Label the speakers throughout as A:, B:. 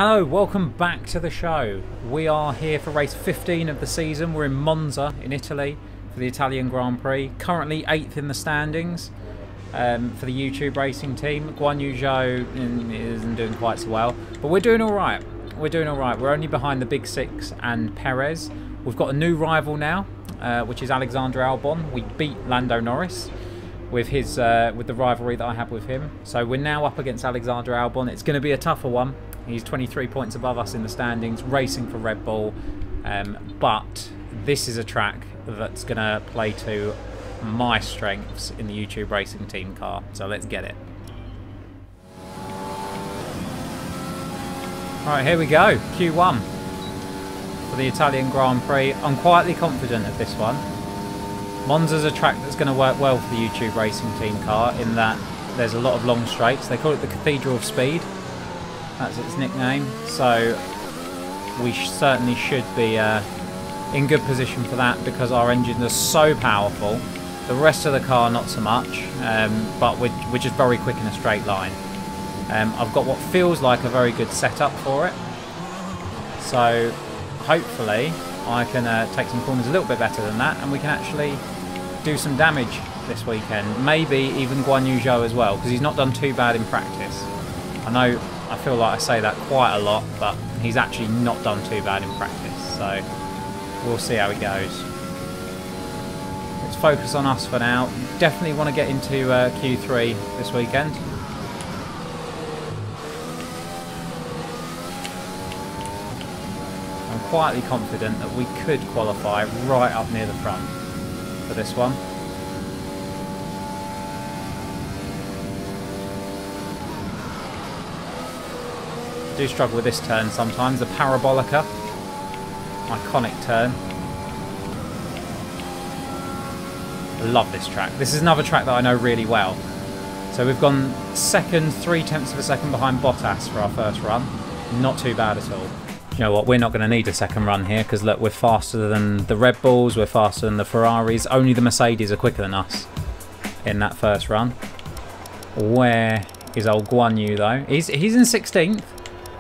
A: Hello, welcome back to the show. We are here for race 15 of the season. We're in Monza in Italy for the Italian Grand Prix. Currently 8th in the standings for the YouTube racing team. Guan Yu Zhou isn't doing quite so well, but we're doing all right. We're doing all right. We're only behind the Big Six and Perez. We've got a new rival now, which is Alexander Albon. We beat Lando Norris with his with the rivalry that I have with him. So we're now up against Alexander Albon. It's going to be a tougher one. He's 23 points above us in the standings, racing for Red Bull. But this is a track that's going to play to my strengths in the YouTube racing team car. So let's get it. Alright, here we go. Q1 for the Italian Grand Prix. I'm quietly confident of this one. Monza's a track that's going to work well for the YouTube racing team car in that there's a lot of long straights. They call it the Cathedral of Speed. That's its nickname. So we certainly should be in good position for that because our engines are so powerful. The rest of the car not so much, but we're just very quick in a straight line. I've got what feels like a very good setup for it. So hopefully I can take some corners a little bit better than that and we can actually do some damage this weekend. Maybe even Guan Yu Zhou as well, because he's not done too bad in practice. I feel like I say that quite a lot, but he's actually not done too bad in practice. So we'll see how it goes. Let's focus on us for now. Definitely want to get into Q3 this weekend. I'm quietly confident that we could qualify right up near the front for this one. I do struggle with this turn sometimes, the Parabolica. Iconic turn. I love this track. This is another track that I know really well. So we've gone second, 0.3 of a second behind Bottas for our first run. Not too bad at all. You know what, we're not going to need a second run here because look, we're faster than the Red Bulls, we're faster than the Ferraris. Only the Mercedes are quicker than us in that first run. Where is old Guan Yu though? He's in 16th.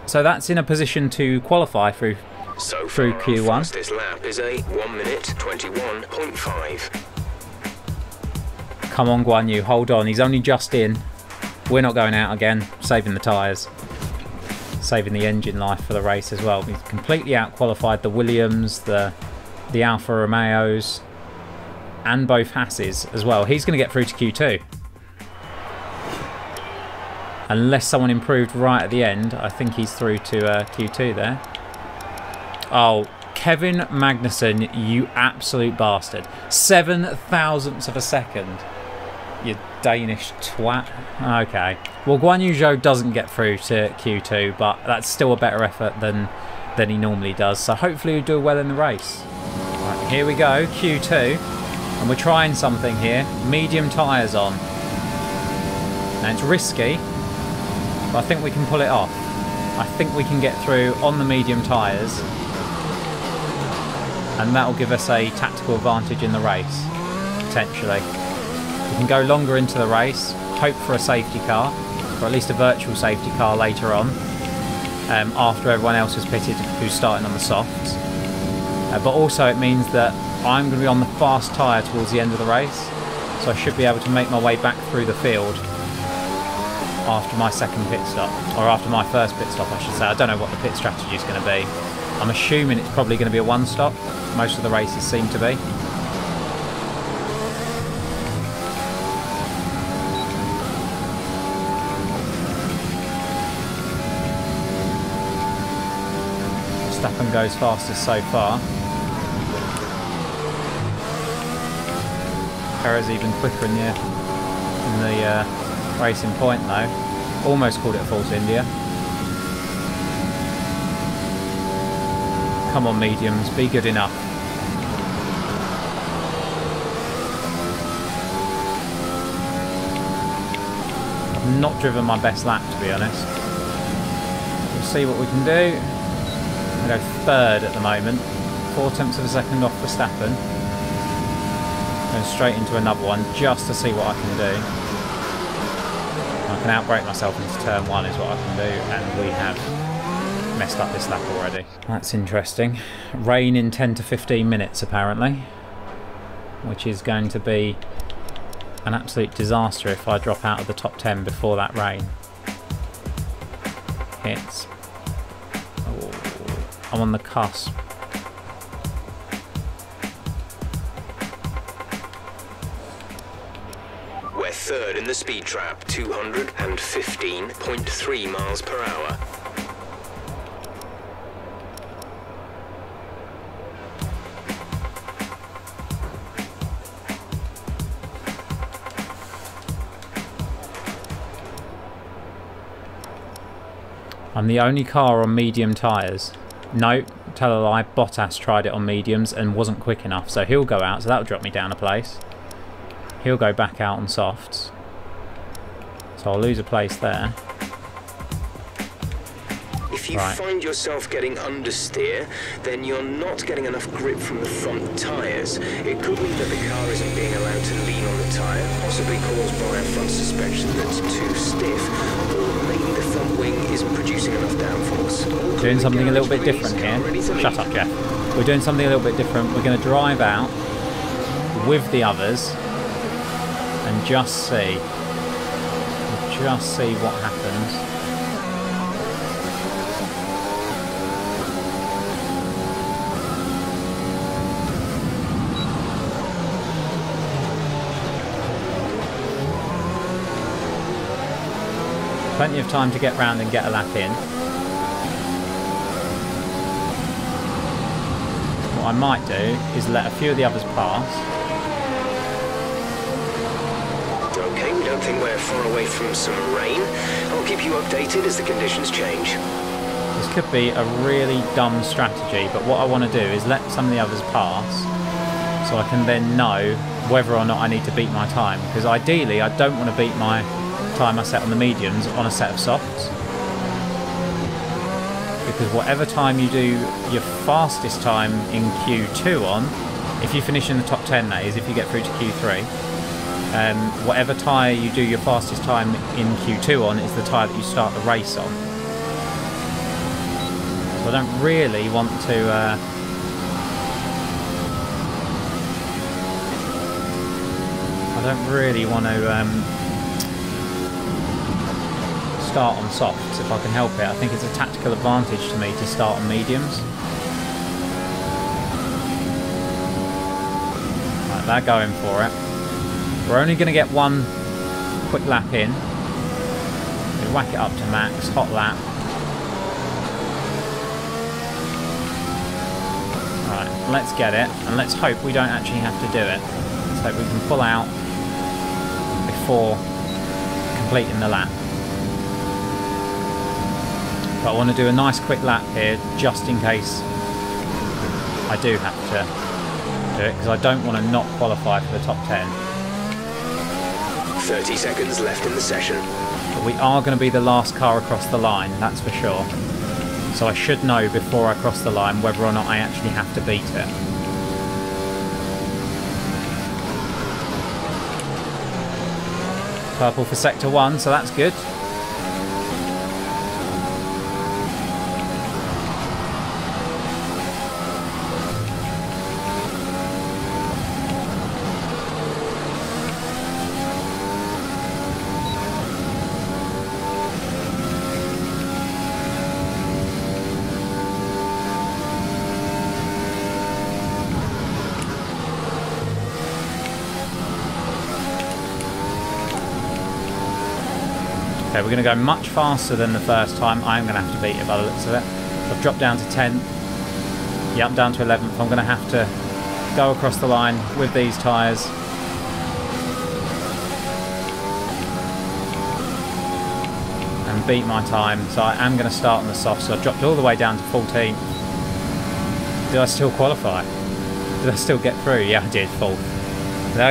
A: So that's in a position to qualify through Q1.
B: Fastest lap is a 1 minute 21.5.
A: Come on, Guan Yu, hold on. He's only just in. We're not going out again. Saving the tyres. Saving the engine life for the race as well. He's completely out-qualified the Williams, the Alfa Romeos, and both Hasses as well. He's going to get through to Q2. Unless someone improved right at the end, I think he's through to Q2 there. Oh, Kevin Magnussen, you absolute bastard. 7,000ths of a second. You Danish twat. Okay. Well, Guan Yu Zhou doesn't get through to Q2, but that's still a better effort than he normally does. So hopefully he'll do well in the race. Right, here we go, Q2. And we're trying something here. Medium tyres on. Now it's risky, but I think we can pull it off. I think we can get through on the medium tyres. And that'll give us a tactical advantage in the race, potentially. We can go longer into the race, hope for a safety car, or at least a virtual safety car later on, after everyone else has pitted who's starting on the softs. But also it means that I'm going to be on the fast tyre towards the end of the race, so I should be able to make my way back through the field after my second pit stop, or after my first pit stop I should say. I don't know what the pit strategy is going to be. I'm assuming it's probably going to be a one stop. Most of the races seem to be. Verstappen goes fastest so far. Perez even quicker in the racing point though. Almost called it a false India. Come on, mediums, be good enough. I've not driven my best lap, to be honest. We'll see what we can do. I go third at the moment. 0.4 of a second off Verstappen. Going straight into another one just to see what I can do. I can outbrake myself into turn one is what I can do, and we have messed up this lap already. That's interesting. Rain in 10 to 15 minutes apparently, which is going to be an absolute disaster if I drop out of the top 10 before that rain hits. Oh, I'm on the cusp.
B: We're third in the speed trap, 215.3 miles per hour.
A: I'm the only car on medium tyres. No, tell a lie, Bottas tried it on mediums and wasn't quick enough, so he'll go out, so that'll drop me down a place. He'll go back out on softs, so I'll lose a place there.
B: If you find yourself getting understeer, then you're not getting enough grip from the front tyres. It could mean that the car isn't being allowed to lean on the tyre, possibly caused by a front suspension that's too stiff, or maybe the front wing isn't producing enough downforce.
A: Doing something a little bit different here. Shut up, Jeff. We're doing something a little bit different. We're going to drive out with the others and just see what happens. Plenty of time to get round and get a lap in. What I might do is let a few of the others pass.
B: Okay, we don't think we're far away from some rain. I'll keep you updated as the conditions change.
A: This could be a really dumb strategy, but what I want to do is let some of the others pass so I can then know whether or not I need to beat my time, because ideally I don't want to beat my time I set on the mediums on a set of softs, because whatever time you do your fastest time in Q2 on, if you finish in the top 10 that is, if you get through to Q3, whatever tyre you do your fastest time in Q2 on is the tyre that you start the race on. So I don't really want to start on softs if I can help it. I think it's a tactical advantage to me to start on mediums. Right, they're going for it. We're only going to get one quick lap in. We whack it up to max, hot lap. Right, let's get it, and let's hope we don't actually have to do it. Let's hope we can pull out before completing the lap. But I want to do a nice quick lap here, just in case I do have to do it, because I don't want to not qualify for the top 10.
B: 30 seconds left in the session.
A: But we are going to be the last car across the line, that's for sure. So I should know before I cross the line whether or not I actually have to beat it. Purple for sector 1, so that's good. Okay, we're going to go much faster than the first time. I'm going to have to beat it by the looks of it. I've dropped down to 10th. Yeah, I'm down to 11th. I'm going to have to go across the line with these tyres. And beat my time. So I am going to start on the soft. So I dropped all the way down to 14th. Did I still qualify? Did I still get through? Yeah, I did. 4th.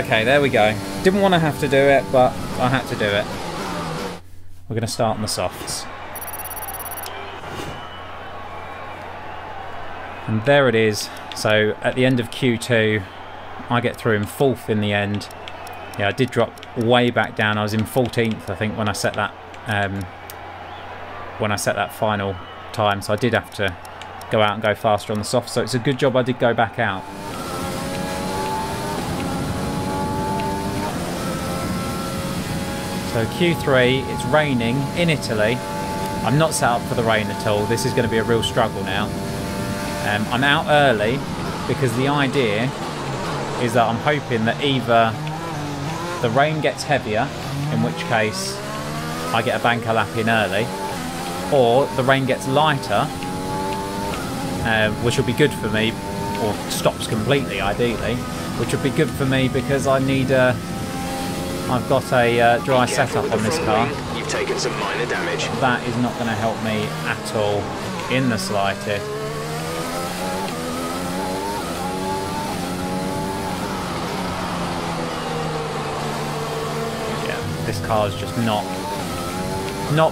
A: Okay, there we go. Didn't want to have to do it, but I had to do it. We're going to start on the softs. And there it is. So at the end of Q2, I get through in 4th in the end. Yeah, I did drop way back down. I was in 14th, I think, when I set that final time, so I did have to go out and go faster on the soft, so it's a good job I did go back out. So Q3, it's raining in Italy. I'm not set up for the rain at all. This is going to be a real struggle now. I'm out early because the idea is that I'm hoping that either the rain gets heavier, in which case I get a banker lap in early, or the rain gets lighter, which will be good for me, or stops completely ideally, which would be good for me because I need I've got a dry setup on this car.
B: You've taken some minor damage.
A: That is not going to help me at all in the slightest. Yeah, this car is just not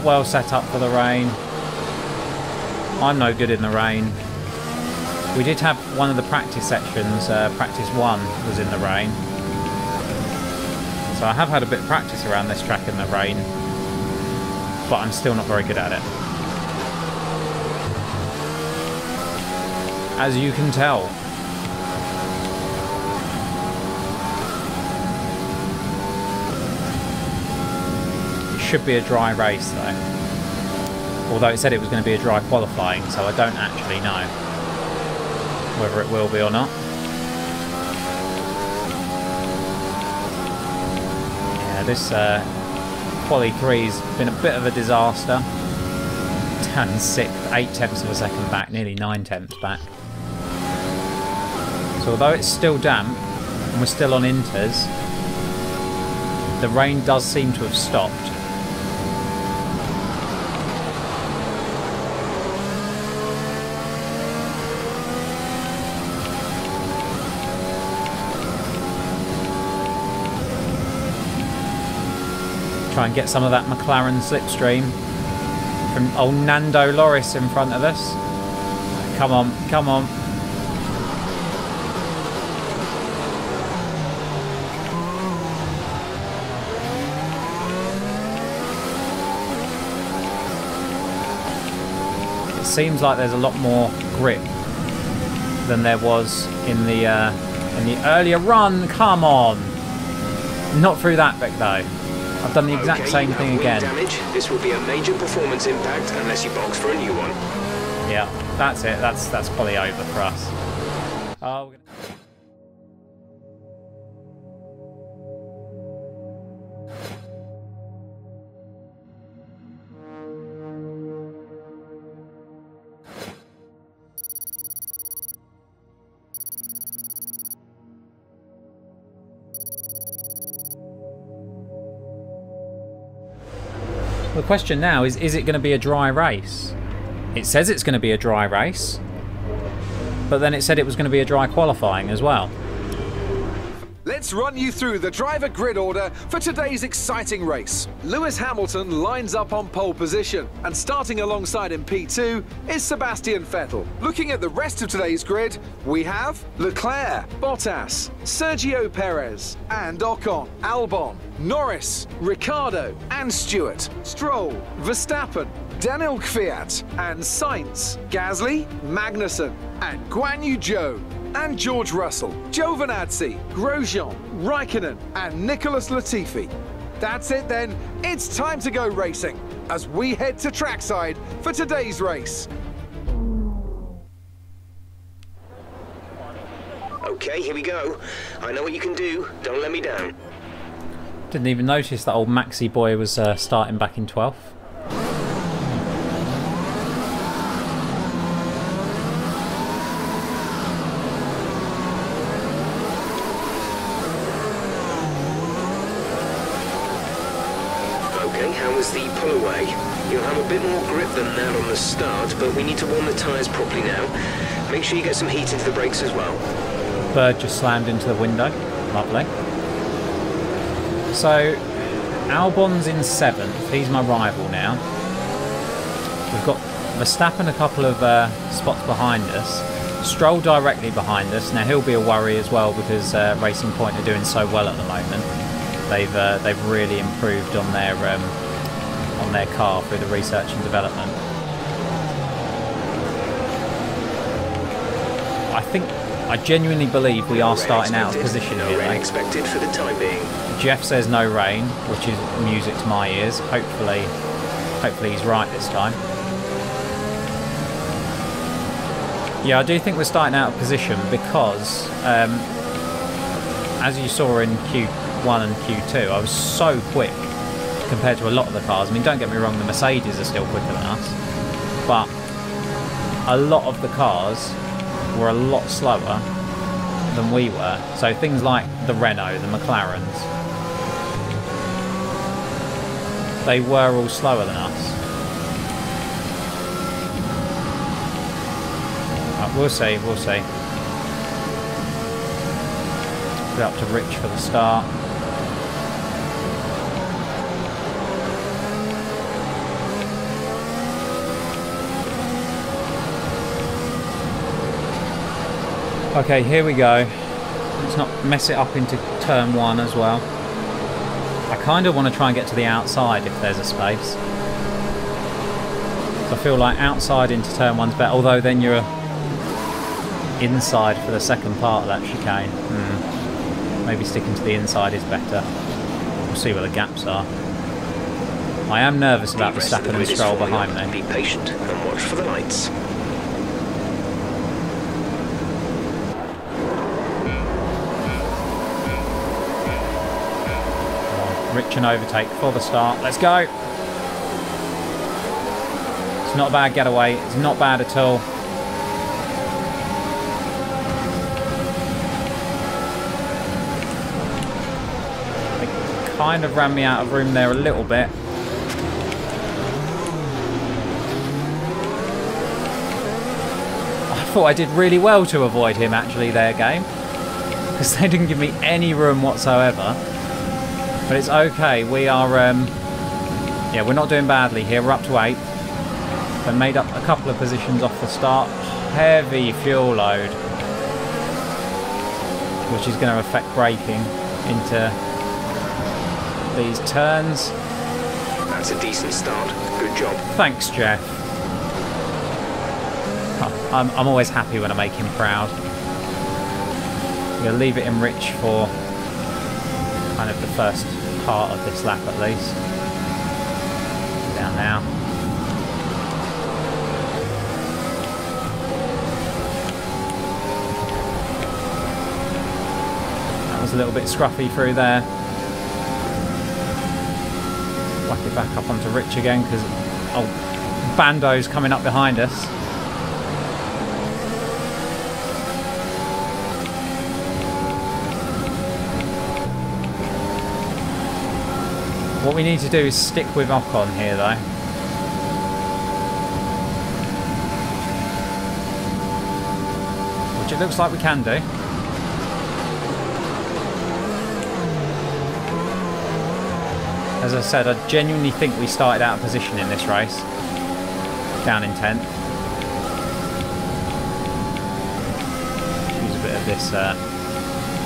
A: well set up for the rain. I'm no good in the rain. We did have one of the practice sections, practice 1 was in the rain. So I have had a bit of practice around this track in the rain, but I'm still not very good at it. As you can tell. It should be a dry race though. Although it said it was going to be a dry qualifying, so I don't actually know whether it will be or not. This Quali 3's been a bit of a disaster. Down 6th, 8 tenths of a second back, nearly 9 tenths back. So although it's still damp and we're still on inters, the rain does seem to have stopped. Try and get some of that McLaren slipstream from old Nando Loris in front of us. Come on, come on. It seems like there's a lot more grip than there was in the earlier run. Come on. Not through that bit though. I've done the exact same thing again.
B: Damage. This will be a major performance impact unless you box for a new one.
A: Yeah, that's it. That's probably over for us. Oh, the question now is it going to be a dry race? It says it's going to be a dry race, but then it said it was going to be a dry qualifying as well.
C: Let's run you through the driver grid order for today's exciting race. Lewis Hamilton lines up on pole position, and starting alongside in P2 is Sebastian Vettel. Looking at the rest of today's grid, we have Leclerc, Bottas, Sergio Perez, and Ocon, Albon, Norris, Ricciardo, and Stewart, Stroll, Verstappen, Daniel Kvyat, and Sainz, Gasly, Magnussen, and Guan Yu Zhou, and George Russell, Giovinazzi, Grosjean, Raikkonen, and Nicholas Latifi. That's it then, it's time to go racing as we head to trackside for today's race.
B: Okay, here we go. I know what you can do. Don't let me down.
A: Didn't even notice that old Maxi boy was starting back in 12th.
B: Okay, how was the pull away? You'll have a bit more grip than that on the start, but we need to warm the tyres properly now. Make sure you get some heat into the brakes as well.
A: Bird just slammed into the window. Lovely. So, Albon's in 7th. He's my rival now. We've got Verstappen a couple of spots behind us. Stroll directly behind us. Now, he'll be a worry as well because Racing Point are doing so well at the moment. They've really improved on their car through the research and development. I genuinely believe we are starting out of position here,
B: rain
A: though.
B: expected for the time being.
A: Jeff says no rain, which is music to my ears. Hopefully he's right this time. Yeah, I do think we're starting out of position because, as you saw in Q1 and Q2, I was so quick compared to a lot of the cars. I mean, don't get me wrong, the Mercedes are still quicker than us, but a lot of the cars were a lot slower than we were. So things like the Renault, the McLarens, they were all slower than us. We'll see, we'll see. Put it up to Rich for the start. Okay, here we go. Let's not mess it up into turn one as well. I kind of want to try and get to the outside if there's a space. So I feel like outside into turn one's better, although then you're inside for the second part of that chicane. Maybe sticking to the inside is better. We'll see where the gaps are. I am nervous about the Verstappen and Stroll behind me.
B: Be patient and watch for the lights.
A: Rich and overtake for the start. Let's go. It's not a bad getaway. It's not bad at all. They kind of ran me out of room there a little bit. I thought I did really well to avoid him actually there, game, because they didn't give me any room whatsoever. But it's okay. We are, yeah, we're not doing badly here. We're up to 8th. They made up a couple of positions off the start. Heavy fuel load, which is going to affect braking into these turns.
B: That's a decent start. Good job.
A: Thanks, Jeff. I'm always happy when I make him proud. I'm going to leave it in Rich for kind of the first part of this lap at least. Down now. That was a little bit scruffy through there. Whack it back up onto Rich again because Bando's coming up behind us. What we need to do is stick with Ocon here, though. Which it looks like we can do. As I said, I genuinely think we started out of position in this race. Down in 10th. Use a bit of this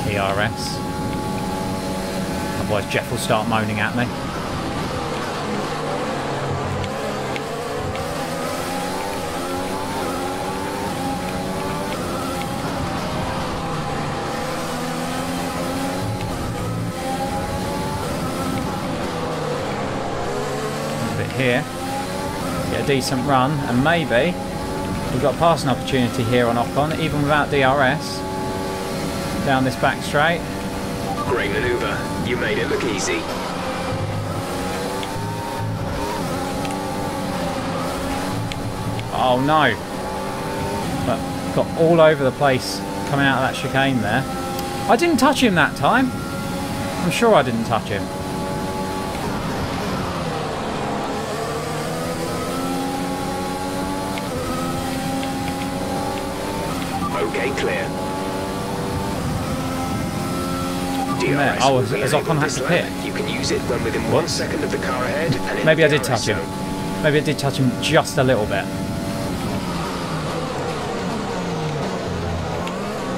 A: ERS. Otherwise Jeff will start moaning at me. Here, get a decent run, and maybe we've got a passing opportunity here on Ocon, even without DRS, down this back straight.
B: Great manoeuvre. You made it look easy.
A: Oh no! But got all over the place coming out of that chicane there. I didn't touch him that time. I'm sure I didn't touch him.
B: Okay, clear.
A: DRS oh, has Ocon had to pit?
B: You can use it when within 1 second of the car ahead. And
A: maybe I did touch him. Maybe I did touch him just a little bit.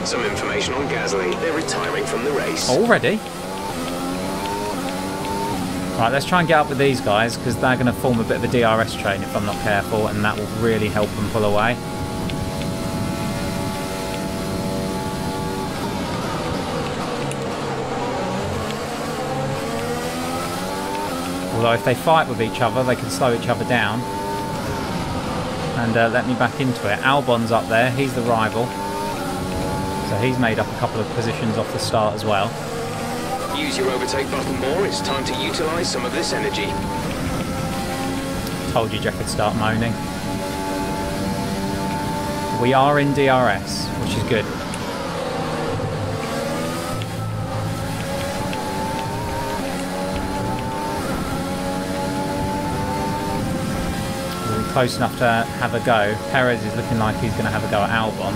B: Some information on Gasly. They're retiring from the race.
A: Already? Right, let's try and get up with these guys because they're going to form a bit of a DRS train if I'm not careful, and that will really help them pull away. Although if they fight with each other, they can slow each other down and let me back into it. Albon's up there, he's the rival. So he's made up a couple of positions off the start as well.
B: Use your overtake button more, it's time to utilise some of this energy.
A: Told you Jeff would start moaning. We are in DRS, which is good. We're close enough to have a go. Perez is looking like he's going to have a go at Albon.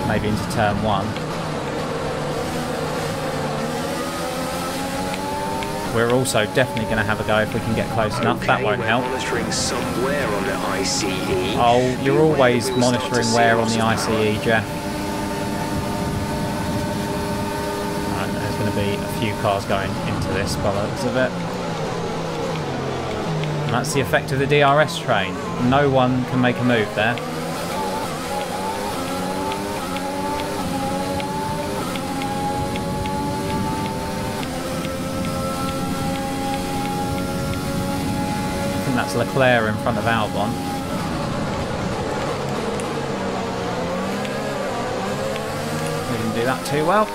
A: Maybe into turn 1. We're also definitely going to have a go if we can get close enough.
B: Okay,
A: that won't help.
B: Monitoring somewhere on the ICE.
A: Oh, you're always monitoring where on the ICE, Jeff. Right, there's going to be a few cars going into this by the looks of it. And that's the effect of the DRS train. No one can make a move there. That's Leclerc in front of Albon. We didn't do that too well.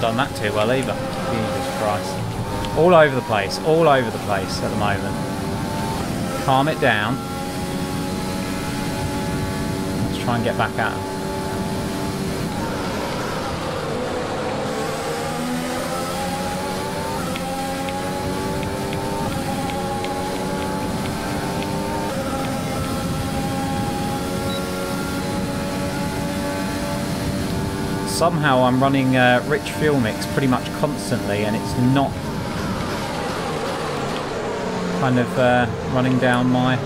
A: Done that too well either. Jesus Christ. All over the place at the moment. Calm it down. Let's try and get back at him. Somehow I'm running rich fuel mix pretty much constantly, and it's not kind of running down my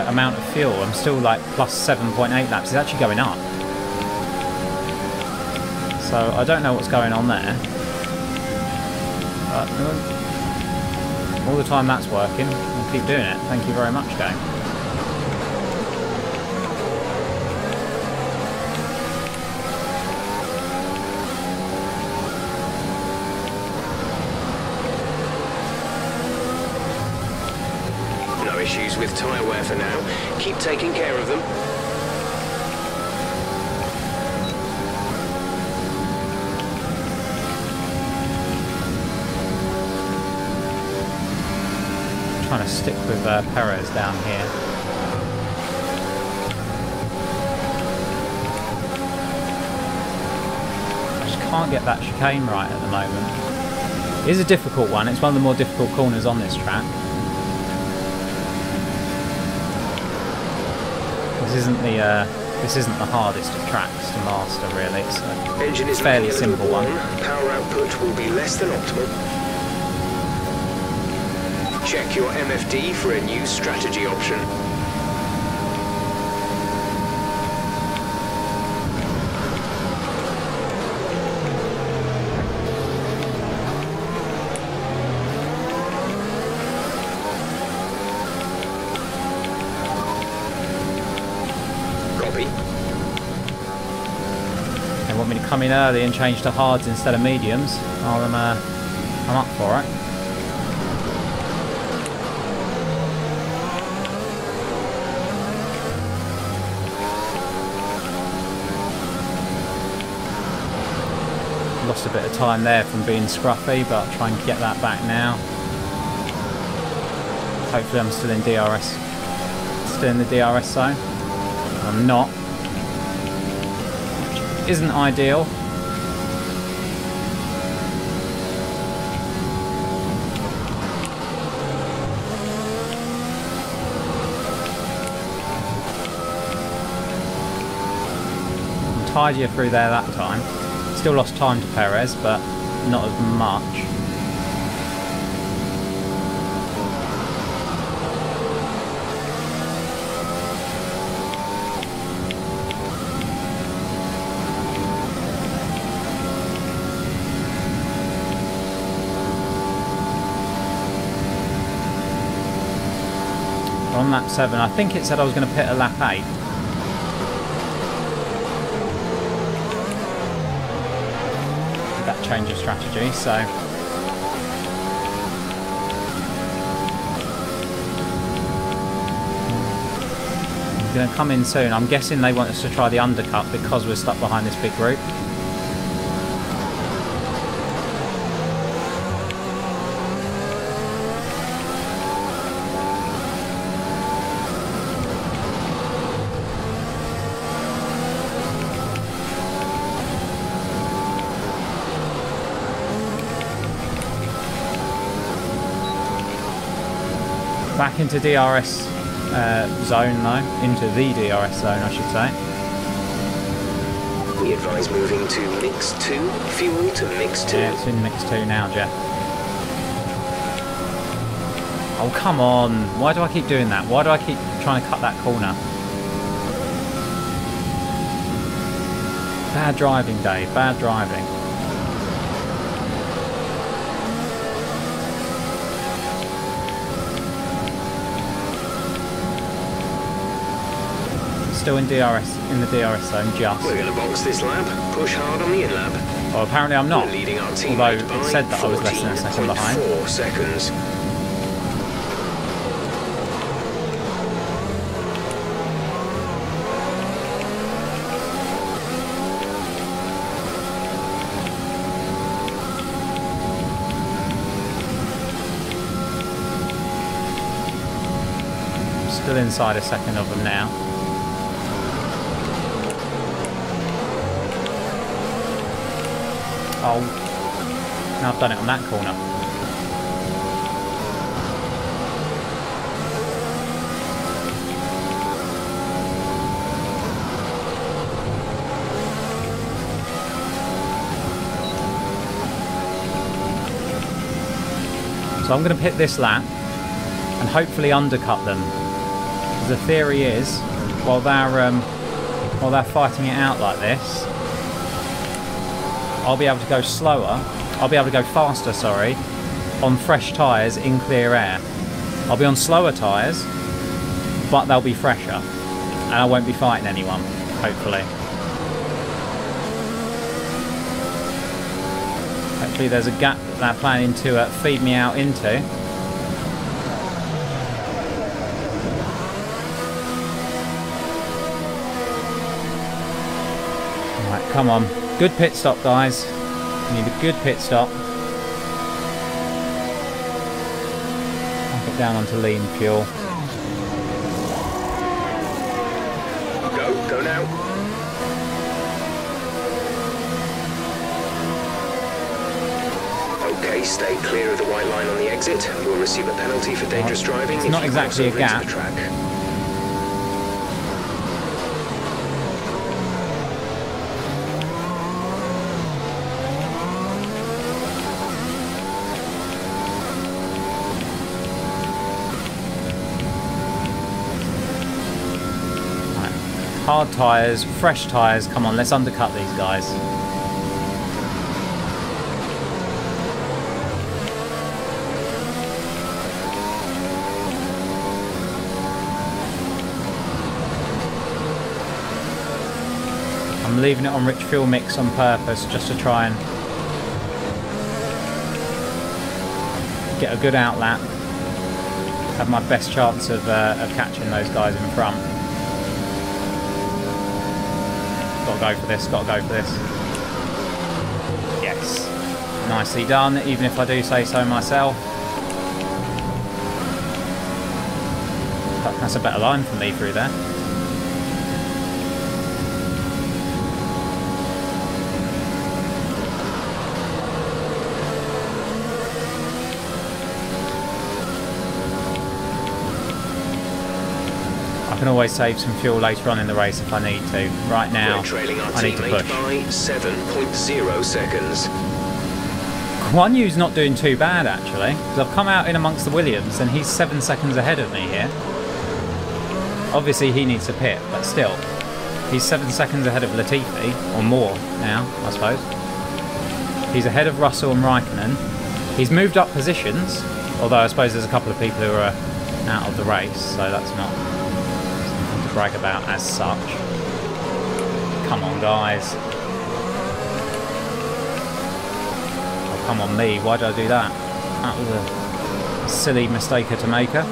A: amount of fuel. I'm still like plus 7.8 laps. It's actually going up. So I don't know what's going on there. But all the time that's working, I'll keep doing it. Thank you very much, game.
B: Issues with tyre wear for now. Keep taking care of them.
A: Trying to stick with Perez down here. I just can't get that chicane right at the moment. It is a difficult one. It's one of the more difficult corners on this track. This isn't the hardest of tracks to master, really. It's a fairly simple one.
B: Power output will be less than optimal. Check your MFD for a new strategy option.
A: Want me to come in early and change to hards instead of mediums? I'm up for it. Lost a bit of time there from being scruffy, but I'll try and get that back now. Hopefully I'm still in DRS. Still in the DRS zone. I'm not. Isn't ideal. I'm tidier through there that time. Still lost time to Perez, but not as much. We're on lap 7. I think it said I was going to pit at lap 8. That change of strategy, so... I'm going to come in soon. I'm guessing they want us to try the undercut because we're stuck behind this big group. Back into DRS zone though, into the DRS zone I should say.
B: We advise moving to mix 2, fuel to mix 2.
A: Yeah, it's in mix 2 now, Jeff. Oh come on, why do I keep doing that? Why do I keep trying to cut that corner? Bad driving, Dave, bad driving. Still in DRS, in the DRS zone, just.
B: We're going to box this lap, push hard on the in-lap.
A: Well, apparently I'm not,
B: We're leading our team
A: although
B: by
A: it said that I was less than a second behind.
B: 14.4 seconds.
A: Still inside a second of them now. Oh, now I've done it on that corner. So I'm going to pit this lap and hopefully undercut them. The theory is, while they're fighting it out like this, I'll be able to go slower. I'll be able to go faster, sorry, on fresh tyres in clear air. I'll be on slower tyres, but they'll be fresher, and I won't be fighting anyone, hopefully. Hopefully there's a gap that they're planning to feed me out into. Right, come on. Good pit stop, guys. We need a good pit stop. I'll get down onto lean fuel.
B: Go now. Okay, stay clear of the white line on the exit. We'll receive a penalty for dangerous driving.
A: It's not exactly a gap. Hard tyres, fresh tyres, come on, let's undercut these guys. I'm leaving it on rich fuel mix on purpose just to try and get a good out lap. Have my best chance of catching those guys in front. Gotta go for this, gotta go for this. Yes. Nicely done, even if I do say so myself. That's a better line for me through there. I can always save some fuel later on in the race if I need to. Right now, I need to push.
B: By 7.0 seconds.
A: Guan Yu's not doing too bad actually, because I've come out in amongst the Williams and he's 7 seconds ahead of me here. Obviously he needs to pit, but still, he's 7 seconds ahead of Latifi, or more now, I suppose. He's ahead of Russell and Raikkonen. He's moved up positions, although I suppose there's a couple of people who are out of the race, so that's not something to brag about as such. Come on, guys. Oh, come on me. Why did I do that? That was a silly mistake to make. Right,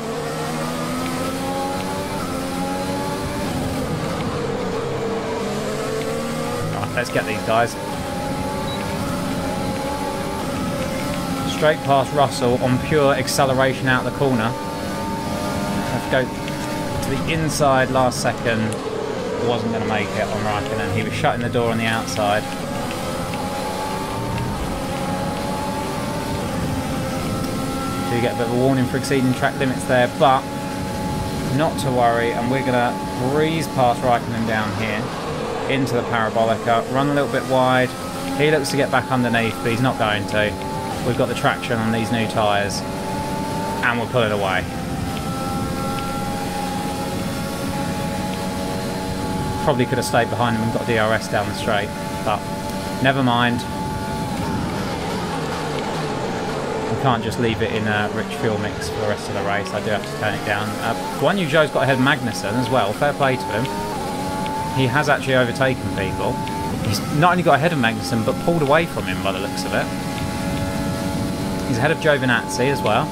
A: let's get these guys. Straight past Russell on pure acceleration out the corner. Have to go to the inside last second. Wasn't going to make it on Raikkonen. He was shutting the door on the outside. Do get a bit of a warning for exceeding track limits there, but not to worry. And we're going to breeze past Raikkonen down here into the Parabolica. Run a little bit wide. He looks to get back underneath, but he's not going to. We've got the traction on these new tyres, and we'll pull it away. Probably could have stayed behind him and got DRS down the straight, but never mind. We can't just leave it in a rich fuel mix for the rest of the race. I do have to turn it down. Guan Yu Zhou's got ahead of Magnussen as well. Fair play to him. He has actually overtaken people. He's not only got ahead of Magnussen, but pulled away from him by the looks of it. He's ahead of Giovinazzi as well.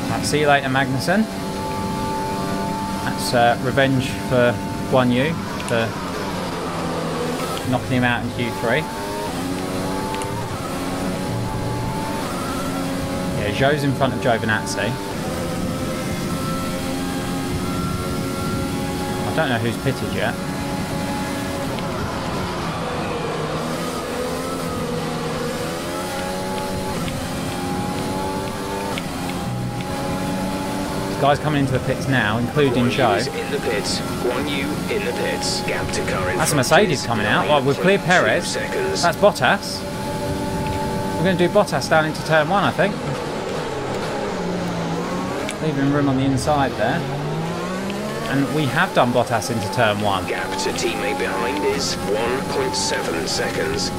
A: Right, see you later, Magnussen. That's revenge for Guan Yu for knocking him out in Q3. Yeah, Zhou's in front of Giovinazzi. I don't know who's pitted yet. Guys coming into the pits now, including Zhou.
B: In the pits. Guan Yu in the pits. Gap to car in
A: That's a Mercedes coming out. Well, we've cleared Perez. That's Bottas. We're going to do Bottas down into turn 1, I think. Leaving room on the inside there. And we have done Bottas into turn 1.
B: Gap to teammate behind is 1.7 seconds.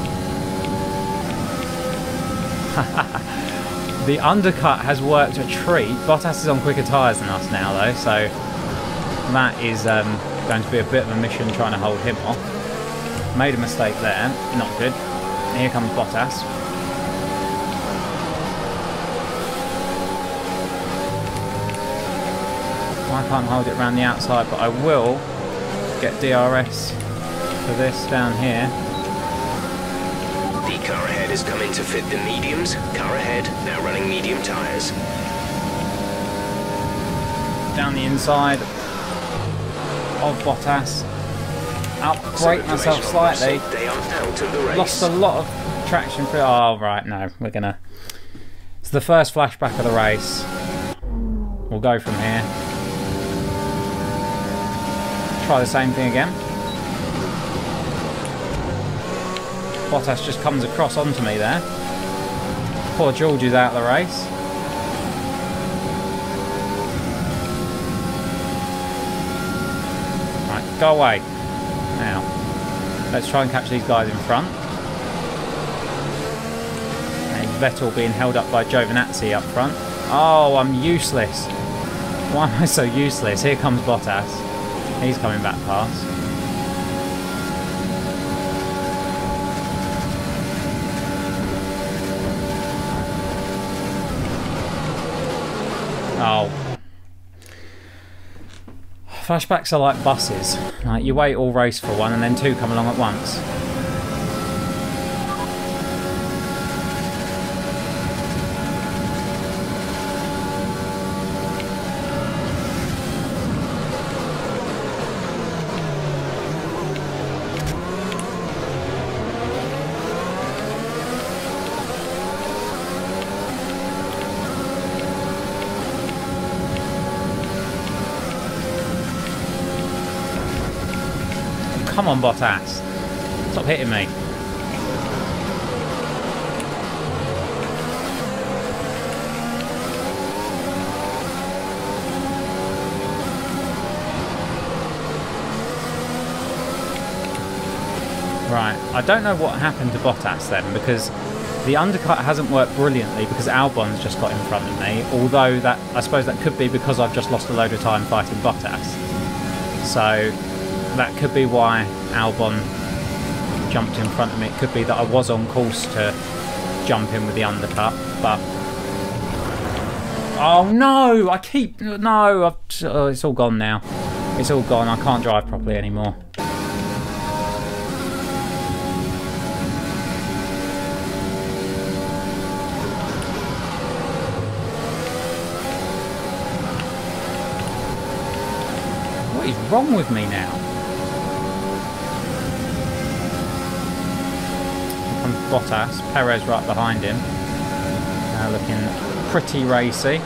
A: The undercut has worked a treat. Bottas is on quicker tyres than us now, though, so that is going to be a bit of a mission trying to hold him off. Made a mistake there. Not good. Here comes Bottas. I can't hold it around the outside, but I will get DRS for this down here.
B: The car ahead is coming to fit the mediums. Car ahead, now running medium tyres.
A: Down the inside of Bottas. Outbrake myself slightly.
B: They are out of the race.
A: Lost a lot of traction for. Oh, right, no. We're going to. It's the first flashback of the race. We'll go from here. Try the same thing again. Bottas just comes across onto me there. Poor George is out of the race. Right, go away. Now, let's try and catch these guys in front. And Vettel being held up by Giovinazzi up front. Oh, I'm useless. Why am I so useless? Here comes Bottas. He's coming back past. Oh. Flashbacks are like buses. Like, you wait all race for one and then two come along at once. Come on, Bottas. Stop hitting me. Right, I don't know what happened to Bottas then, because the undercut hasn't worked brilliantly because Albon's just got in front of me, although that I suppose that could be because I've just lost a load of time fighting Bottas. So that could be why Albon jumped in front of me. It could be that I was on course to jump in with the undercut, but... Oh no! Oh, it's all gone now. It's all gone, I can't drive properly anymore. What is wrong with me now? Here comes Bottas, Perez right behind him. Now looking pretty racy.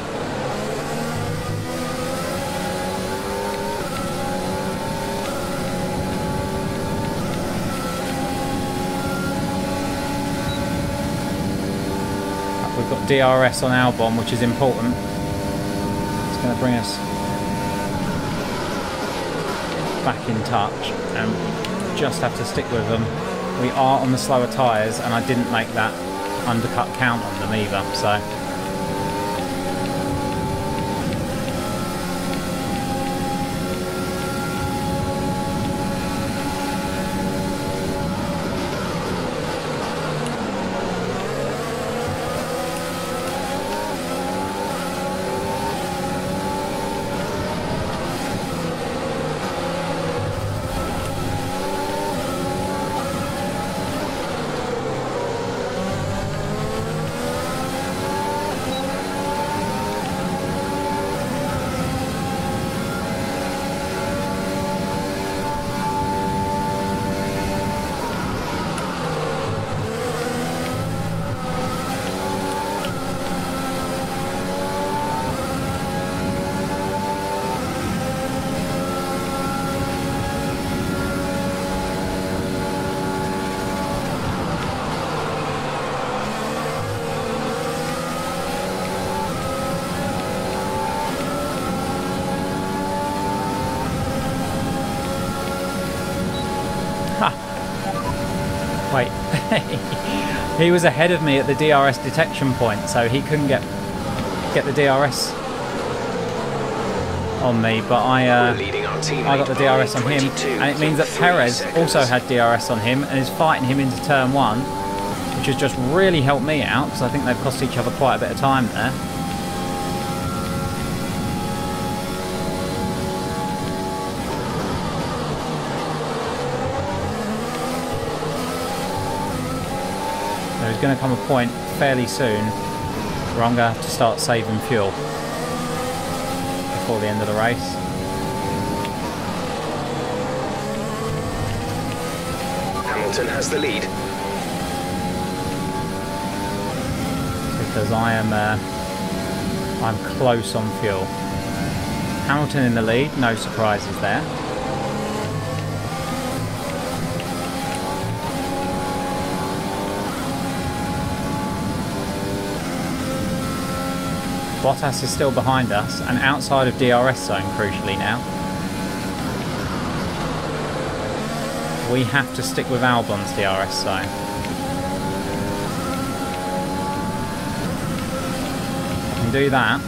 A: We've got DRS on Albon, which is important. It's going to bring us back in touch, and just have to stick with them. We are on the slower tyres, and I didn't make that undercut count on them either, so... Wait, he was ahead of me at the DRS detection point, so he couldn't get the DRS on me, but I got the DRS on him, and it means that Perez also had DRS on him and is fighting him into turn 1, which has just really helped me out, because I think they've cost each other quite a bit of time there. There's going to come a point fairly soon where I'm going to have to start saving fuel before the end of the race.
B: Hamilton has the lead.
A: Because I'm close on fuel. Hamilton in the lead, no surprises there. Bottas is still behind us and outside of DRS zone, crucially now. We have to stick with Albon's DRS zone. I can do that.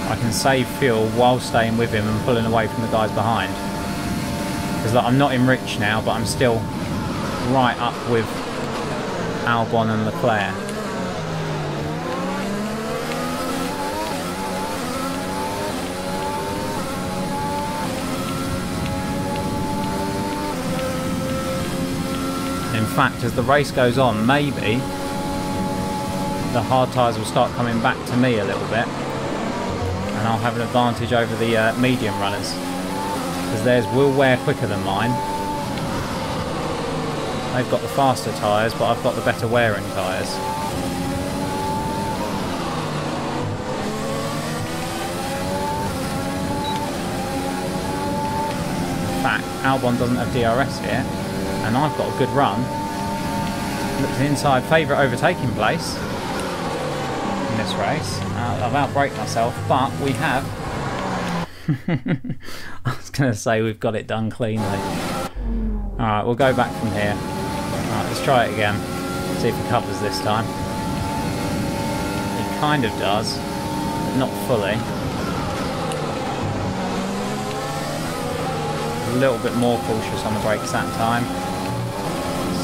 A: I can save fuel while staying with him and pulling away from the guys behind. Because I'm not in Rich now, but I'm still right up with Albon and Leclerc. In fact, as the race goes on, maybe the hard tyres will start coming back to me a little bit, and I'll have an advantage over the medium runners, because theirs will wear quicker than mine. They've got the faster tyres, but I've got the better wearing tyres. In fact, Albon doesn't have DRS here. and I've got a good run. Looks inside favourite overtaking place in this race. I've outbraked myself, but we have. I was going to say we've got it done cleanly. Alright, we'll go back from here. Alright, let's try it again. See if it covers this time. It kind of does, but not fully. A little bit more cautious on the brakes that time.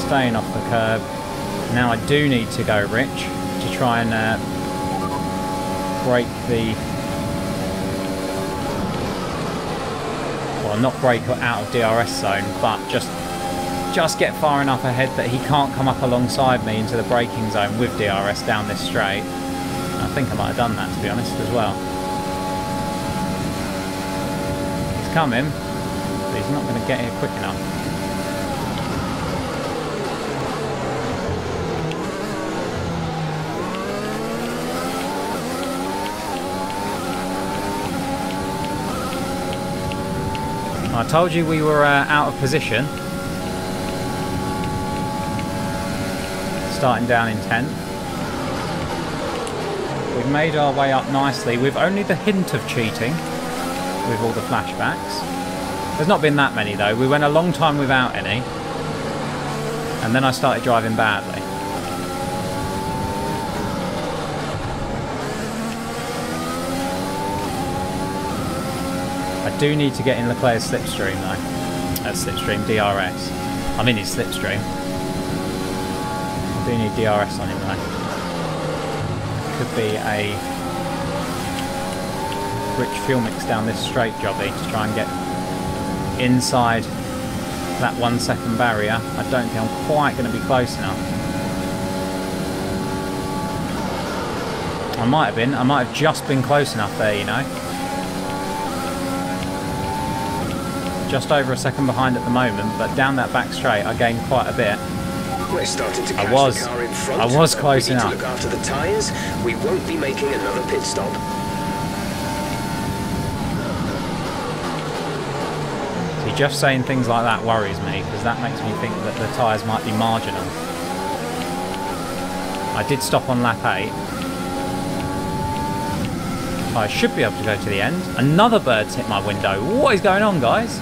A: Staying off the curb. Now I do need to go rich to try and break the... well, not break out of DRS zone, but just get far enough ahead that he can't come up alongside me into the braking zone with DRS down this straight. I think I might have done that, to be honest, as well. He's coming, but he's not going to get here quick enough. I told you we were out of position. Starting down in 10th. We've made our way up nicely with only the hint of cheating with all the flashbacks. There's not been that many though. We went a long time without any. And then I started driving badly. I do need to get in Leclerc's slipstream though. Slipstream DRS. I'm in his slipstream. I do need DRS on him though. Could be a rich fuel mix down this straight jobby to try and get inside that 1 second barrier. I don't think I'm quite going to be close enough. I might have been. I might have just been close enough there, you know. Just over a second behind at the moment, but down that back straight I gained quite a bit.
B: We're starting to catch the car in front.
A: I was close enough.
B: We need to look after the tyres. We won't be making another pit stop.
A: See, just saying things like that worries me, because that makes me think that the tyres might be marginal. I did stop on lap 8. I should be able to go to the end. Another bird's hit my window. What is going on, guys?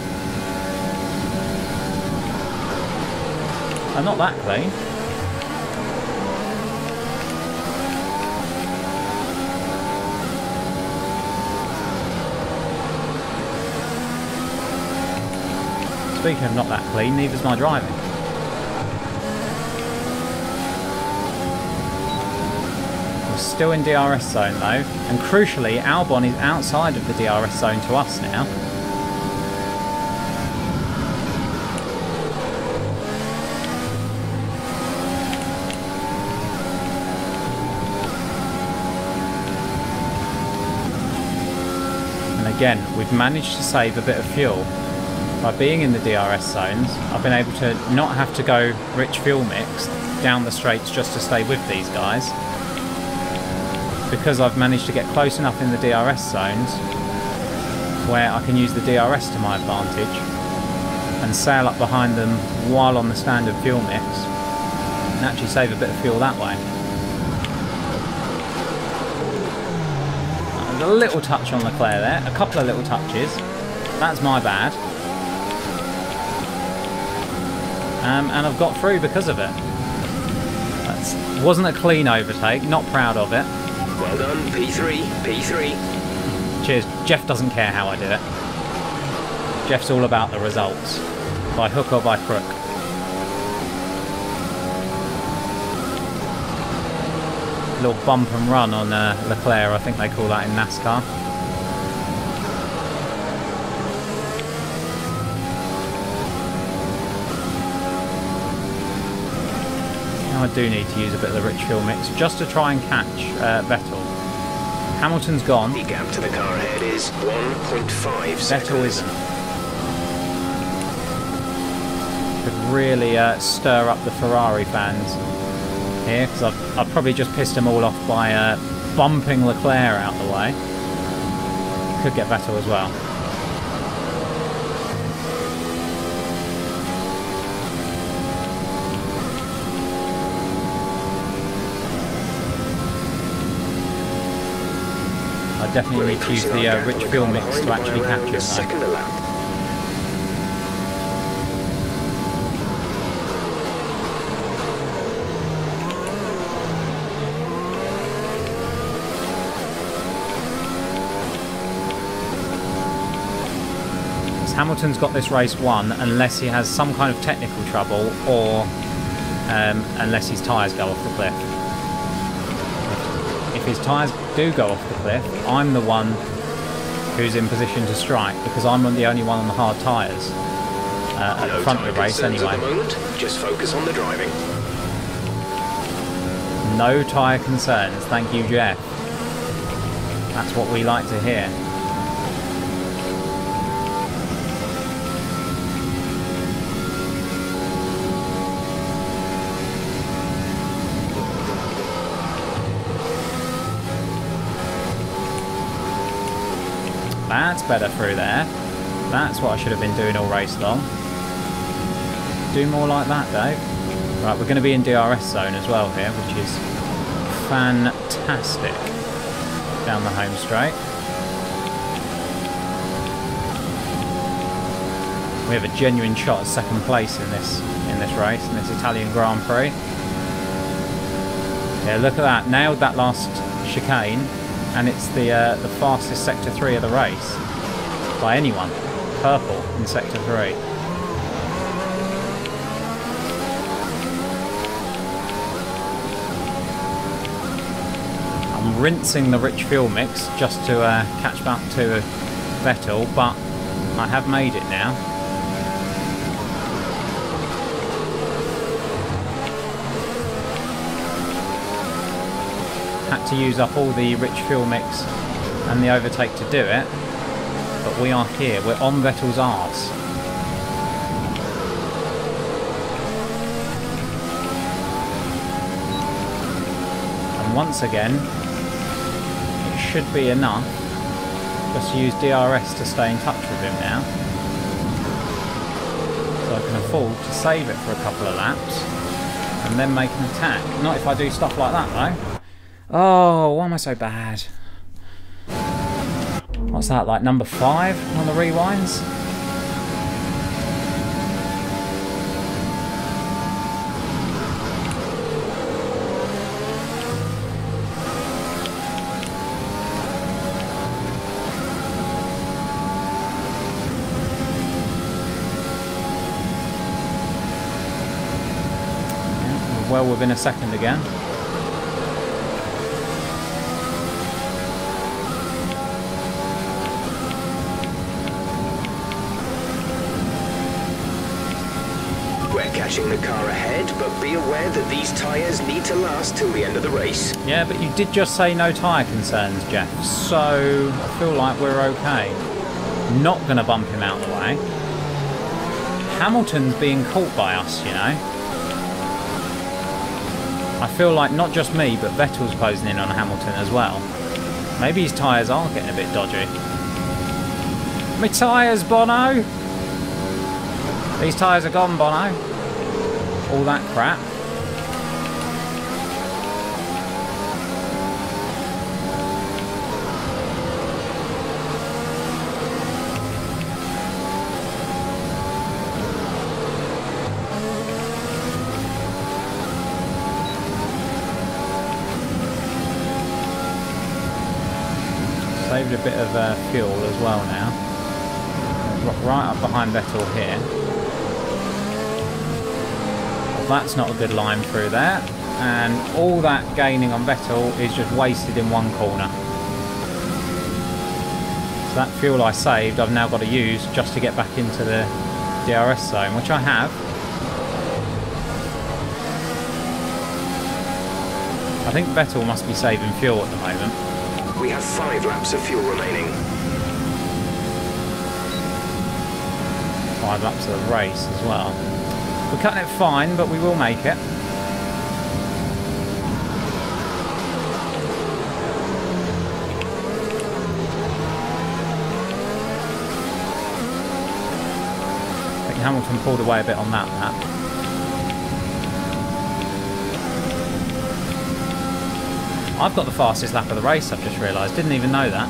A: I'm not that clean. Speaking of not that clean, neither's my driving. We're still in DRS zone though, and crucially Albon is outside of the DRS zone to us now. Again, we've managed to save a bit of fuel. By being in the DRS zones, I've been able to not have to go rich fuel mix down the straights just to stay with these guys. Because I've managed to get close enough in the DRS zones where I can use the DRS to my advantage and sail up behind them while on the standard fuel mix and actually save a bit of fuel that way. A little touch on Leclerc there, a couple of little touches. That's my bad. And I've got through because of it. That wasn't a clean overtake, not proud of it.
B: Well done, P3, P3.
A: Cheers. Jeff doesn't care how I do it. Jeff's all about the results, by hook or by crook. Little bump and run on Leclerc, I think they call that in NASCAR. Now I do need to use a bit of the rich fuel mix just to try and catch Vettel. Hamilton's gone.
B: The gap to the car ahead is 1.5 seconds.
A: Vettel isn't. Could really stir up the Ferrari fans here, because I've probably just pissed them all off by bumping Leclerc out the way. Could get Vettel as well. I definitely need to use the rich fuel mix to actually capture it.
B: Second a lap.
A: Hamilton's got this race won unless he has some kind of technical trouble or unless his tyres go off the cliff. If his tyres do go off the cliff, I'm the one who's in position to strike because I'm the only one on the hard tyres at the front of the race anyway.
B: At the moment, just focus on the driving.
A: No tyre concerns, thank you, Jeff. That's what we like to hear. That's better through there. That's what I should have been doing all race long. Do more like that, Dave. Right, we're going to be in DRS zone as well here, which is fantastic. Down the home straight. We have a genuine shot at second place in this race, in this Italian Grand Prix. Yeah, look at that. Nailed that last chicane. And it's the fastest Sector 3 of the race by anyone. Purple in Sector 3. I'm rinsing the rich fuel mix just to catch back to Vettel, but I have made it now. Had to use up all the rich fuel mix and the overtake to do it, but we are here, we're on Vettel's arse. And once again, it should be enough just to use DRS to stay in touch with him now. So I can afford to save it for a couple of laps and then make an attack. Not if I do stuff like that though. Oh, why am I so bad? What's that, like number 5 on the rewinds? Yeah, we're well within a second again.
B: Catching the car ahead, but be aware that these tyres need to last till the end of the race.
A: Yeah, but you did just say no tyre concerns, Jeff, so I feel like we're okay. Not going to bump him out of the way. Hamilton's being caught by us, you know. I feel like not just me, but Vettel's closing in on Hamilton as well. Maybe his tyres are getting a bit dodgy. My tyres, Bono! These tyres are gone, Bono. All that crap. Saved a bit of fuel as well now. Drop right up behind Vettel here. That's not a good line through there, and all that gaining on Vettel is just wasted in one corner. So that fuel I saved I've now got to use just to get back into the DRS zone, which I have. I think Vettel must be saving fuel at the moment.
B: We have 5 laps of fuel remaining.
A: 5 laps of the race as well. We're cutting it fine, but we will make it. I think Hamilton pulled away a bit on that lap. I've got the fastest lap of the race, I've just realised. Didn't even know that.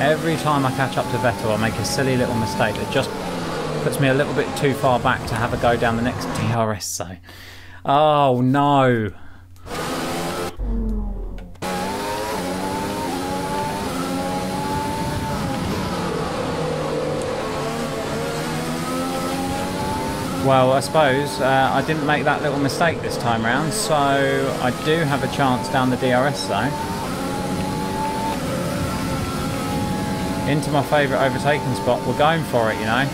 A: Every time I catch up to Vettel, I make a silly little mistake that just puts me a little bit too far back to have a go down the next DRS zone. Oh no! Well, I suppose I didn't make that little mistake this time round, so I do have a chance down the DRS zone. Into my favourite overtaking spot. We're going for it, you know.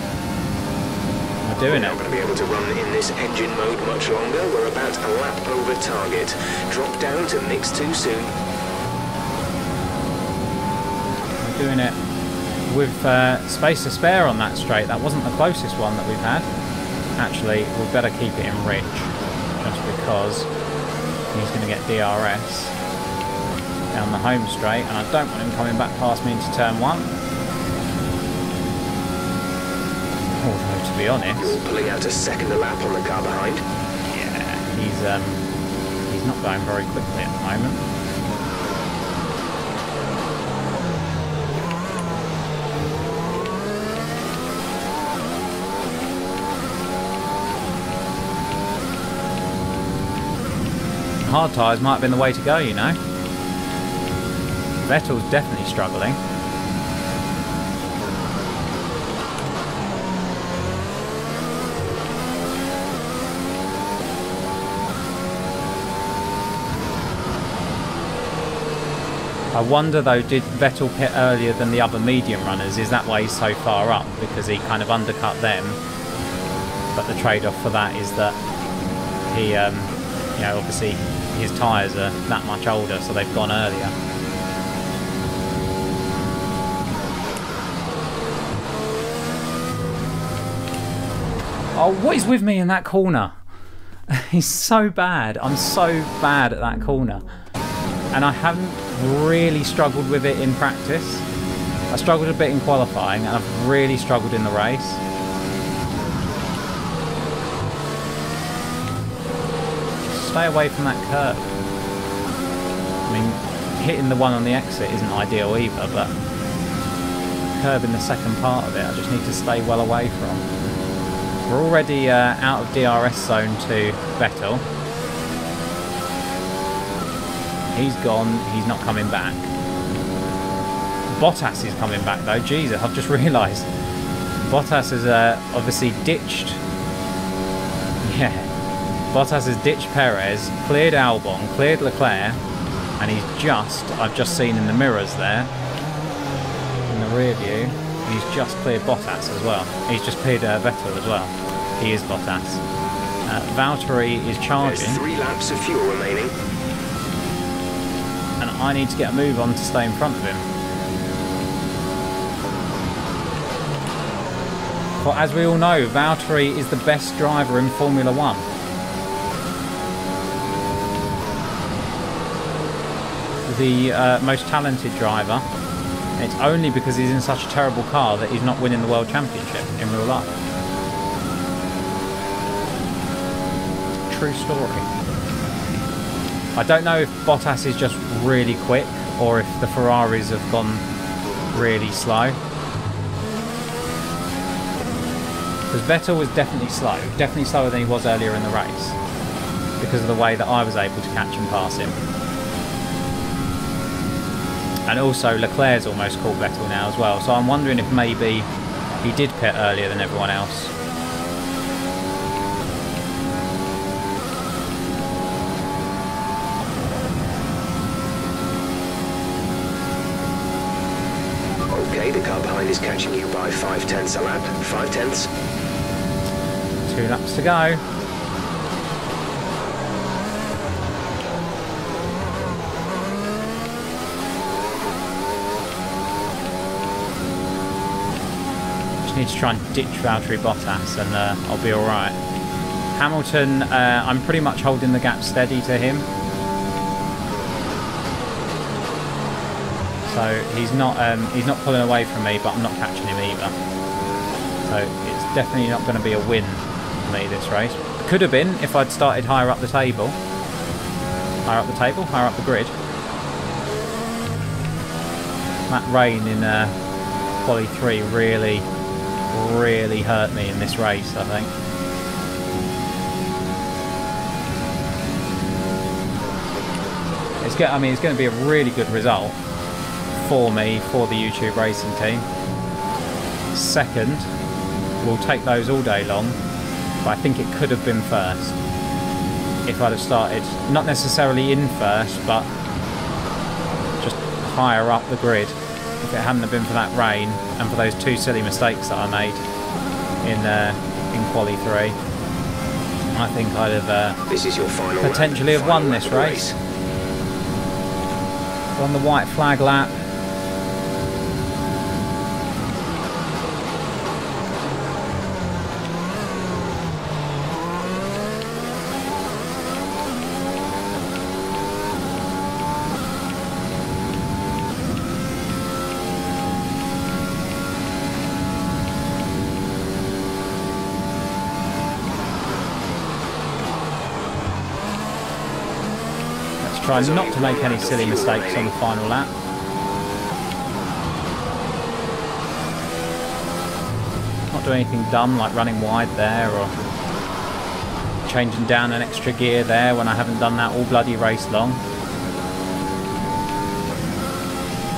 A: We're doing it.
B: We're not going to be able to run in this engine mode much longer. We're about a lap over target. Drop down to mix too soon.
A: We're doing it with space to spare on that straight. That wasn't the closest one that we've had. Actually, we'd better keep it in Rich, just because he's going to get DRS down the home straight, and I don't want him coming back past me into turn 1. Although, to be honest...
B: You're pulling out a second a lap on the car behind.
A: Yeah, he's not going very quickly at the moment. Hard tyres might have been the way to go, you know. Vettel's definitely struggling. I wonder though, did Vettel pit earlier than the other medium runners? Is that why he's so far up? Because he kind of undercut them. But the trade-off for that is that he, you know, obviously his tyres are that much older, so they've gone earlier. Oh, what is with me in that corner? He's so bad. I'm so bad at that corner. And I haven't really struggled with it in practice. I struggled a bit in qualifying, and I've really struggled in the race. Stay away from that curve. I mean, hitting the one on the exit isn't ideal either, but curve in the second part of it, I just need to stay well away from. We're already out of DRS zone to Vettel. He's gone, he's not coming back. Bottas is coming back though, Jesus, I've just realised. Bottas has obviously ditched... Yeah. Bottas has ditched Perez, cleared Albon, cleared Leclerc, and he's just, I've just seen in the mirrors there, in the rear view, he's just cleared Bottas as well. He's just cleared Vettel as well. He is Bottas. Valtteri is charging.
B: There's 3 laps of fuel remaining.
A: And I need to get a move on to stay in front of him. For as we all know, Valtteri is the best driver in Formula 1. The most talented driver. It's only because he's in such a terrible car that he's not winning the World Championship in real life. True story. I don't know if Bottas is just really quick or if the Ferraris have gone really slow. Because Vettel was definitely slow. Definitely slower than he was earlier in the race. Because of the way that I was able to catch and pass him. And also Leclerc's almost caught Vettel now as well. So I'm wondering if maybe he did pit earlier than everyone else.
B: Okay, the car behind is catching you by 5/10 a lap. 5/10.
A: 2 laps to go. Need to try and ditch Valtteri Bottas and I'll be alright. Hamilton, I'm pretty much holding the gap steady to him. So he's not pulling away from me, but I'm not catching him either. So it's definitely not going to be a win for me this race. Could have been if I'd started higher up the table. Higher up the table, higher up the grid. That rain in Quali 3 really hurt me in this race, I think. It's going to be a really good result for me, for the YouTube racing team. Second, we'll take those all day long, but I think it could have been first if I'd have started, not necessarily in first, but just higher up the grid. If it hadn't have been for that rain and for those two silly mistakes that I made in Quali 3, I think I'd have
B: this is your final
A: potentially have won this race. On the white flag lap. Try not to make any silly mistakes on the final lap. Not doing anything dumb like running wide there or changing down an extra gear there when I haven't done that all bloody race long.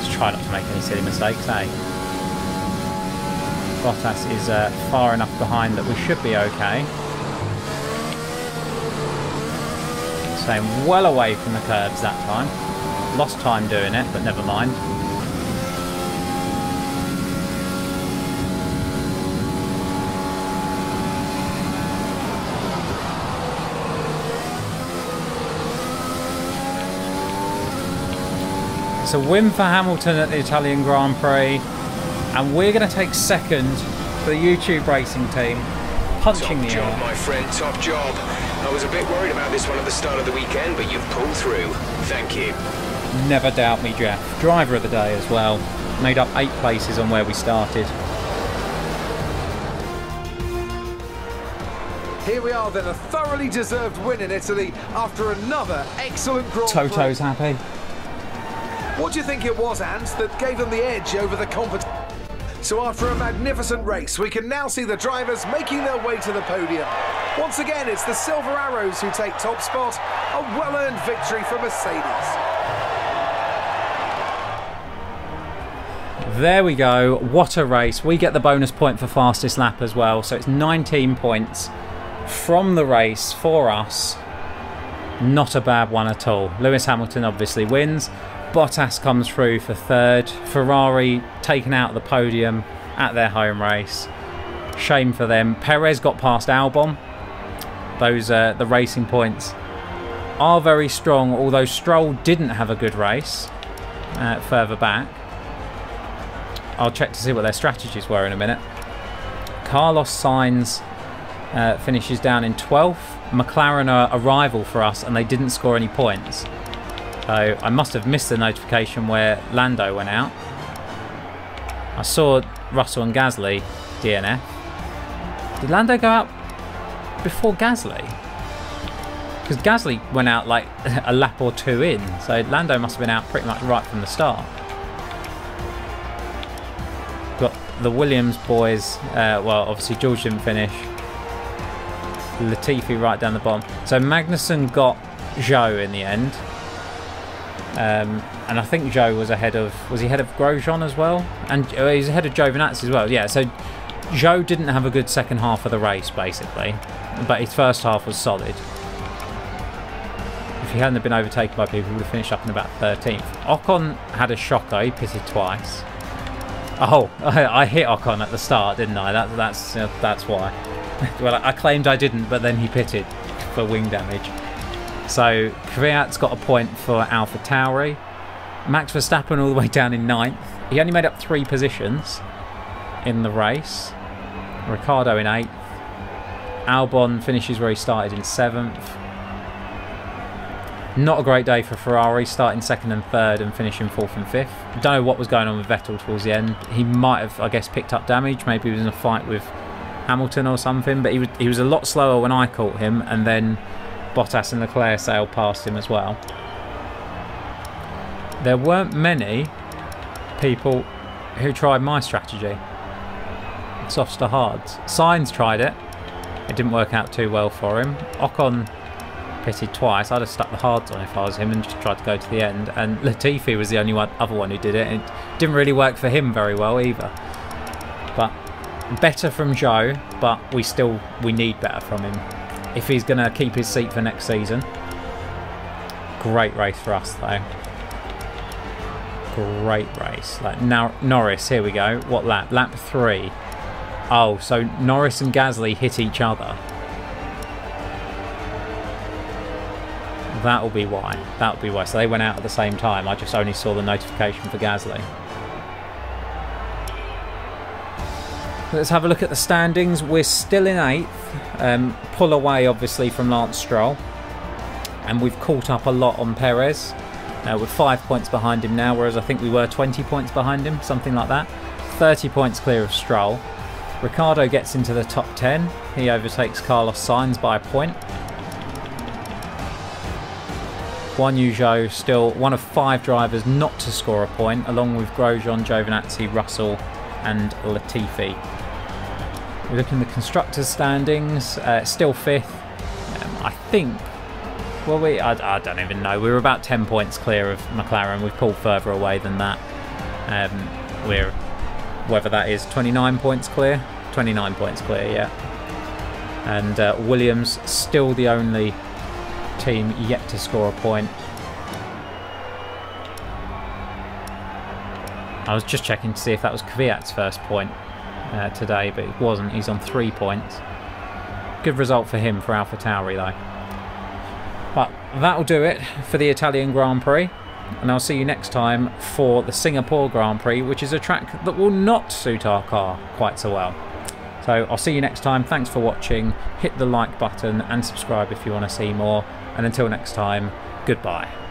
A: Just try not to make any silly mistakes, eh? Bottas is far enough behind that we should be okay. Staying well away from the curbs that time. Lost time doing it, but never mind. It's a win for Hamilton at the Italian Grand Prix, and we're going to take second for the YouTube racing team, punching the air.
B: Top job, my friend, top job. I was a bit worried about this one at the start of the weekend, but you've pulled through. Thank you.
A: Never doubt me, Jeff. Driver of the day as well. Made up 8 places on where we started.
C: Here we are then, a thoroughly deserved win in Italy after another excellent Grand Prix.
A: Toto's happy.
C: What do you think it was, Ant, that gave them the edge over the competition? So after a magnificent race, we can now see the drivers making their way to the podium. Once again, it's the Silver Arrows who take top spot. A well-earned victory for Mercedes.
A: There we go. What a race. We get the bonus point for fastest lap as well. So it's 19 points from the race for us. Not a bad one at all. Lewis Hamilton obviously wins. Bottas comes through for third. Ferrari taken out of the podium at their home race. Shame for them. Perez got past Albon. Those the racing points are very strong, although Stroll didn't have a good race further back. I'll check to see what their strategies were in a minute. Carlos Sainz finishes down in 12th. McLaren are a rival for us and they didn't score any points. So I must have missed the notification where Lando went out. I saw Russell and Gasly DNF. Did Lando go out before Gasly? Because Gasly went out like a lap or 2 in. So Lando must have been out pretty much right from the start. Got the Williams boys. Well, obviously George didn't finish. Latifi right down the bottom. So Magnussen got Zhou in the end. And I think Zhou was ahead of... Was he ahead of Grosjean as well? And he's ahead of Giovinazzi as well. Yeah, so Zhou didn't have a good second half of the race, basically. But his first half was solid. If he hadn't been overtaken by people, he would have finished up in about 13th. Ocon had a shocker. He pitted twice. Oh, I hit Ocon at the start, didn't I? That's why. Well, I claimed I didn't, but then he pitted for wing damage. So Kvyat's got a point for AlphaTauri. Max Verstappen all the way down in 9th. He only made up 3 positions in the race. Ricciardo in 8th. Albon finishes where he started in 7th. Not a great day for Ferrari, starting 2nd and 3rd and finishing 4th and 5th. I don't know what was going on with Vettel towards the end. He might have, I guess, picked up damage. Maybe he was in a fight with Hamilton or something, but he was a lot slower when I caught him, and then Bottas and Leclerc sailed past him as well. There weren't many people who tried my strategy. Softs to hards. Sainz tried it. It didn't work out too well for him. Ocon pitted twice. I'd have stuck the hards on if I was him and just tried to go to the end. And Latifi was the only other one who did it. And it didn't really work for him very well either. But better from Joe, but we need better from him if he's going to keep his seat for next season. Great race for us though. Great race. Like now, Norris, here we go. What lap? Lap 3. Oh, so Norris and Gasly hit each other. That'll be why. That'll be why. So they went out at the same time. I just only saw the notification for Gasly. Let's have a look at the standings. We're still in 8th. Pull away, obviously, from Lance Stroll. And we've caught up a lot on Perez. We're 5 points behind him now, whereas I think we were 20 points behind him, something like that. 30 points clear of Stroll. Ricciardo gets into the top 10. He overtakes Carlos Sainz by a point. Guan Yu Zhou still one of 5 drivers not to score a point, along with Grosjean, Giovinazzi, Russell and Latifi. We look in the constructors' standings, still 5th. I think, well, I don't even know. We were about 10 points clear of McLaren. We've pulled further away than that. We're, whether that is 29 points clear. 29 points clear, yeah. And Williams still the only team yet to score a point. I was just checking to see if that was Kvyat's first point today, but it wasn't. He's on 3 points. Good result for him, for AlphaTauri though. But that'll do it for the Italian Grand Prix, and I'll see you next time for the Singapore Grand Prix, which is a track that will not suit our car quite so well. So I'll see you next time. Thanks for watching. Hit the like button and subscribe if you want to see more. And until next time, goodbye.